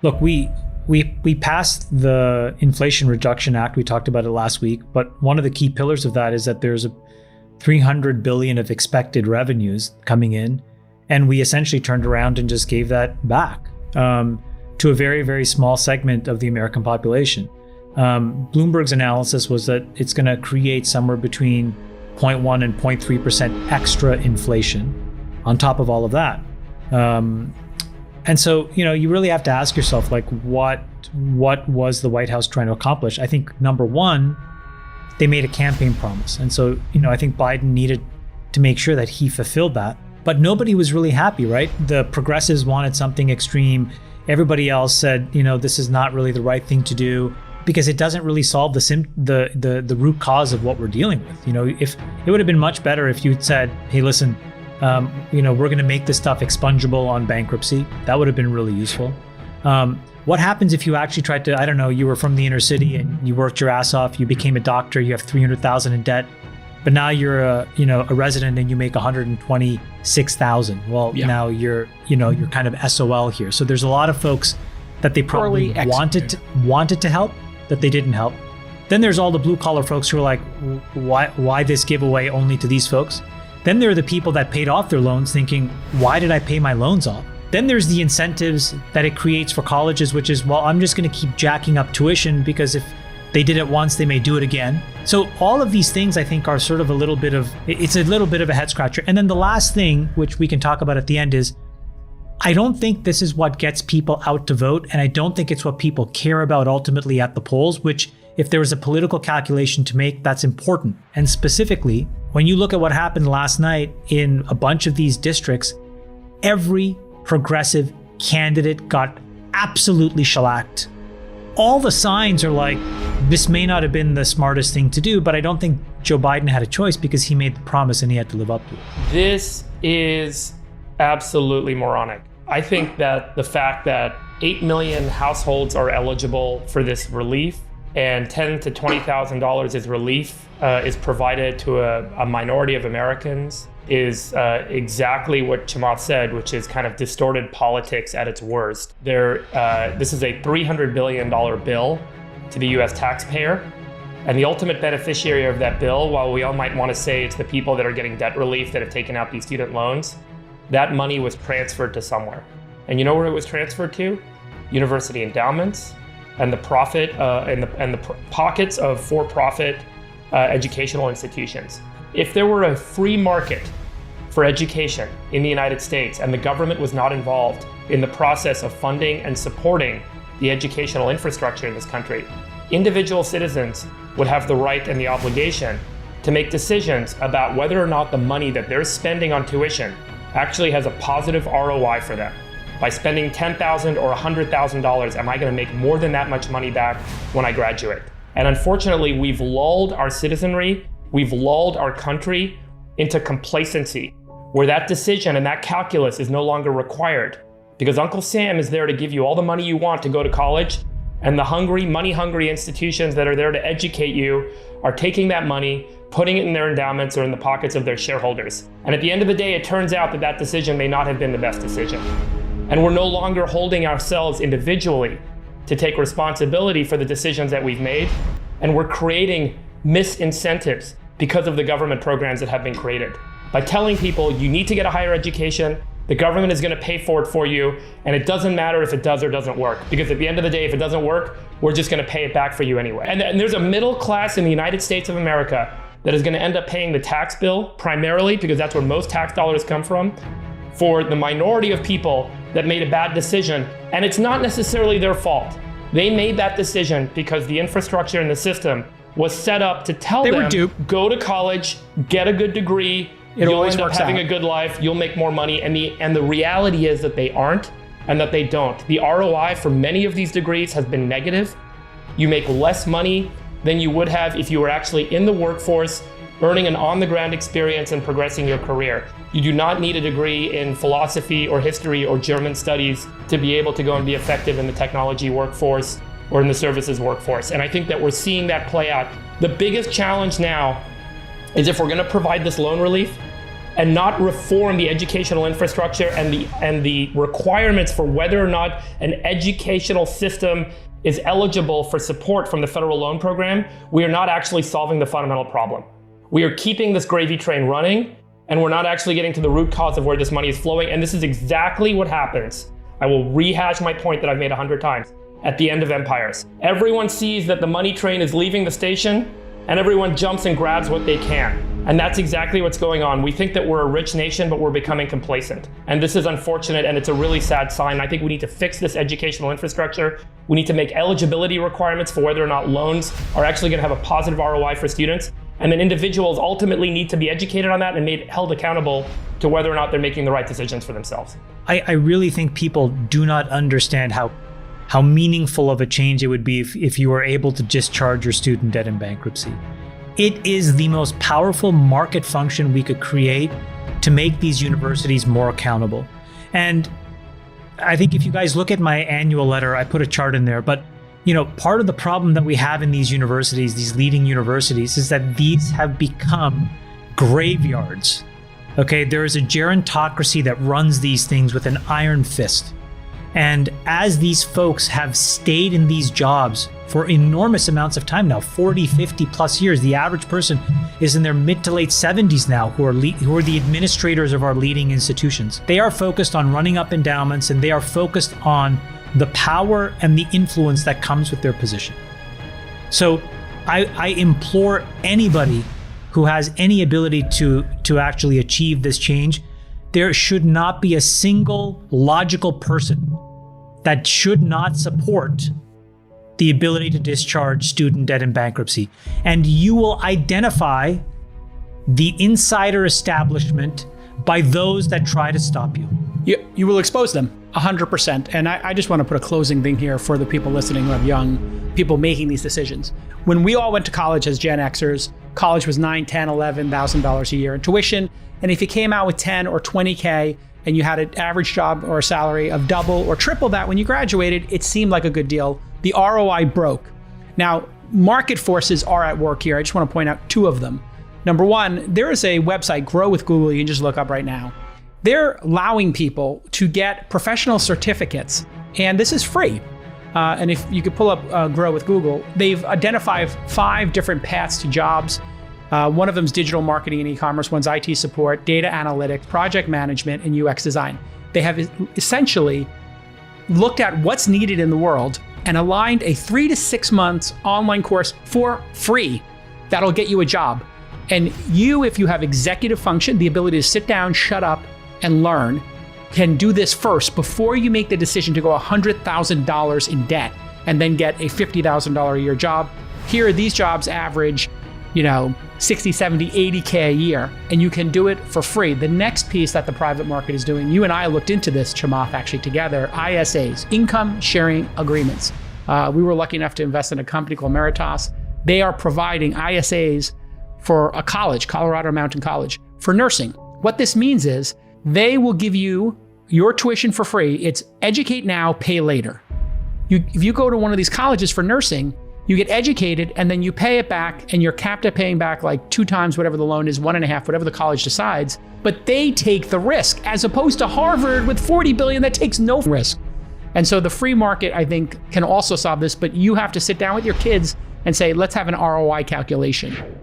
Look, we passed the Inflation Reduction Act. We talked about it last week, but one of the key pillars of that is that there's a $300 billion of expected revenues coming in, and we essentially turned around and just gave that back to a very, very small segment of the American population. Bloomberg's analysis was that it's going to create somewhere between 0.1 and 0.3% extra inflation on top of all of that. And so, you really have to ask yourself, like, what was the White House trying to accomplish? I think number one, they made a campaign promise. And so, I think Biden needed to make sure that he fulfilled that. But nobody was really happy, right? The progressives wanted something extreme. Everybody else said, this is not really the right thing to do because it doesn't really solve the root cause of what we're dealing with. If it would have been much better if you'd said, hey, listen, we're going to make this stuff expungible on bankruptcy. That would have been really useful. What happens if you actually tried to, I don't know, you were from the inner city and you worked your ass off, you became a doctor, you have $300,000 in debt, but now you're a resident and you make $126,000. Well, now you're kind of SOL here. So there's a lot of folks that they probably wanted to help that they didn't help. Then there's all the blue collar folks who are like, why this giveaway only to these folks? Then there are the people that paid off their loans thinking, why did I pay my loans off? Then there's the incentives that it creates for colleges, which is, well, I'm just going to keep jacking up tuition because if they did it once, they may do it again. So all of these things, I think, are sort of a little bit of a head scratcher. And then the last thing, which we can talk about at the end, is I don't think this is what gets people out to vote. And I don't think it's what people care about ultimately at the polls, which if there was a political calculation to make, that's important. And specifically, when you look at what happened last night in a bunch of these districts, every progressive candidate got absolutely shellacked. All the signs are like, this may not have been the smartest thing to do, but I don't think Joe Biden had a choice because he made the promise and he had to live up to it. This is absolutely moronic. I think that the fact that 8 million households are eligible for this relief and $10,000 to $20,000 is relief is provided to a minority of Americans is exactly what Chamath said, which is kind of distorted politics at its worst. This is a $300 billion bill to the US taxpayer. And the ultimate beneficiary of that bill, while we all might want to say it's the people that are getting debt relief that have taken out these student loans, that money was transferred to somewhere. And you know where it was transferred to? University endowments and the profit and the pockets of for-profit educational institutions. If there were a free market for education in the United States and the government was not involved in the process of funding and supporting the educational infrastructure in this country, individual citizens would have the right and the obligation to make decisions about whether or not the money that they're spending on tuition actually has a positive ROI for them. By spending $10,000 or $100,000, am I going to make more than that much money back when I graduate? And unfortunately, we've lulled our citizenry, we've lulled our country into complacency, where that decision and that calculus is no longer required because Uncle Sam is there to give you all the money you want to go to college, and the money-hungry institutions that are there to educate you are taking that money, putting it in their endowments or in the pockets of their shareholders. And at the end of the day, it turns out that that decision may not have been the best decision. And we're no longer holding ourselves individually to take responsibility for the decisions that we've made. And we're creating misincentives because of the government programs that have been created. By telling people you need to get a higher education, the government is going to pay for it for you, and it doesn't matter if it does or doesn't work. Because at the end of the day, if it doesn't work, we're just going to pay it back for you anyway. And there's a middle class in the United States of America that is going to end up paying the tax bill primarily, because that's where most tax dollars come from, for the minority of people that made a bad decision. And it's not necessarily their fault. They made that decision because the infrastructure and the system was set up to tell them, go to college, get a good degree, you'll end up having a good life, you'll make more money. And the reality is that they aren't and that they don't. The ROI for many of these degrees has been negative. You make less money than you would have if you were actually in the workforce, earning an on-the-ground experience and progressing your career. You do not need a degree in philosophy or history or German studies to be able to go and be effective in the technology workforce or in the services workforce. And I think that we're seeing that play out. The biggest challenge now is if we're going to provide this loan relief and not reform the educational infrastructure and the requirements for whether or not an educational system is eligible for support from the federal loan program, we are not actually solving the fundamental problem. We are keeping this gravy train running, and we're not actually getting to the root cause of where this money is flowing. And this is exactly what happens. I will rehash my point that I've made 100 times. At the end of empires, everyone sees that the money train is leaving the station, and everyone jumps and grabs what they can. And that's exactly what's going on. We think that we're a rich nation, but we're becoming complacent. And this is unfortunate, and it's a really sad sign. I think we need to fix this educational infrastructure. We need to make eligibility requirements for whether or not loans are actually going to have a positive ROI for students. And then individuals ultimately need to be educated on that and held accountable to whether or not they're making the right decisions for themselves. I really think people do not understand how meaningful of a change it would be if you were able to discharge your student debt in bankruptcy. It is the most powerful market function we could create to make these universities more accountable. And I think if you guys look at my annual letter, I put a chart in there, but part of the problem that we have in these universities, these leading universities, is that these have become graveyards. Okay, there is a gerontocracy that runs these things with an iron fist. And as these folks have stayed in these jobs for enormous amounts of time now, 40, 50 plus years, the average person is in their mid to late 70s now who are the administrators of our leading institutions. They are focused on running up endowments, and they are focused on the power and the influence that comes with their position. So I implore anybody who has any ability to actually achieve this change, there should not be a single logical person that should not support the ability to discharge student debt in bankruptcy. And you will identify the insider establishment by those that try to stop you. You will expose them 100%. And I just want to put a closing thing here for the people listening who have young people making these decisions. When we all went to college as Gen Xers, college was $9,000, $10,000, $11,000 a year in tuition. And if you came out with 10 or 20K and you had an average job or a salary of double or triple that when you graduated, it seemed like a good deal. The ROI broke. Now, market forces are at work here. I just want to point out two of them. Number one, there is a website, Grow with Google, you can just look up right now. They're allowing people to get professional certificates, and this is free. And if you could pull up Grow with Google, they've identified 5 different paths to jobs. One of them is digital marketing and e-commerce, one's IT support, data analytics, project management, and UX design. They have essentially looked at what's needed in the world and aligned a 3 to 6 months online course for free that'll get you a job. And you, if you have executive function, the ability to sit down, shut up, and learn, can do this first before you make the decision to go $100,000 in debt and then get a $50,000 a year job. Here, these jobs average, 60, 70, 80K a year, and you can do it for free. The next piece that the private market is doing, you and I looked into this, Chamath, actually together, ISAs, income sharing agreements. We were lucky enough to invest in a company called Meritas. They are providing ISAs for a college, Colorado Mountain College, for nursing. What this means is they will give you your tuition for free. It's educate now, pay later. If you go to one of these colleges for nursing, you get educated and then you pay it back, and you're capped at paying back like 2 times whatever the loan is, 1.5, whatever the college decides, but they take the risk, as opposed to Harvard with $40 billion that takes no risk. And so the free market, I think, can also solve this, but you have to sit down with your kids and say, let's have an ROI calculation.